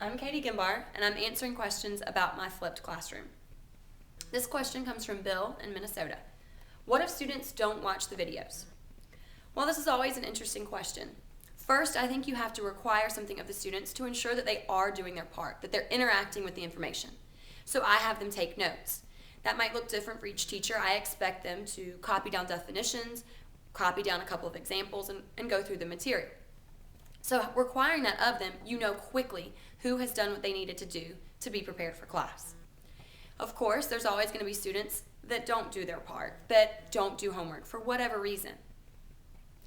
I'm Katie Gimbar, and I'm answering questions about my flipped classroom. This question comes from Bill in Minnesota. What if students don't watch the videos? Well, this is always an interesting question. First, I think you have to require something of the students to ensure that they are doing their part, that they're interacting with the information. So I have them take notes. That might look different for each teacher. I expect them to copy down definitions, copy down a couple of examples, and go through the material. So requiring that of them, you know quickly who has done what they needed to do to be prepared for class. Of course, there's always going to be students that don't do their part, that don't do homework for whatever reason.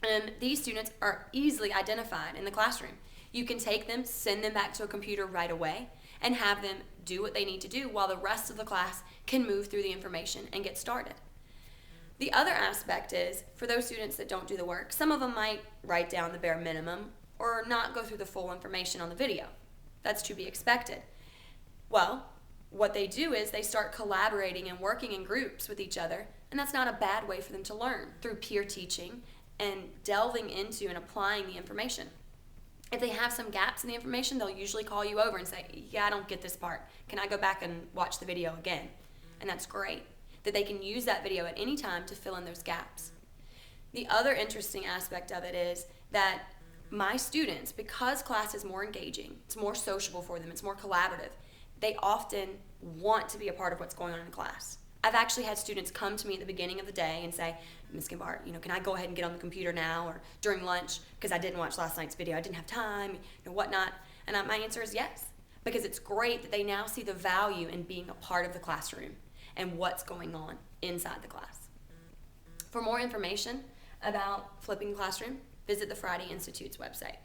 And these students are easily identified in the classroom. You can take them, send them back to a computer right away, and have them do what they need to do while the rest of the class can move through the information and get started. The other aspect is, for those students that don't do the work, some of them might write down the bare minimum or not go through the full information on the video. That's to be expected. Well, what they do is they start collaborating and working in groups with each other, and that's not a bad way for them to learn, through peer teaching and delving into and applying the information. If they have some gaps in the information, they'll usually call you over and say, yeah, I don't get this part. Can I go back and watch the video again? And that's great, that they can use that video at any time to fill in those gaps. The other interesting aspect of it is that my students, because class is more engaging, it's more sociable for them, it's more collaborative, they often want to be a part of what's going on in class. I've actually had students come to me at the beginning of the day and say, Ms. Gimbar, can I go ahead and get on the computer now or during lunch because I didn't watch last night's video, I didn't have time, whatnot. And my answer is yes, because it's great that they now see the value in being a part of the classroom and what's going on inside the class. For more information about flipping the classroom, visit the Friday Institute's website.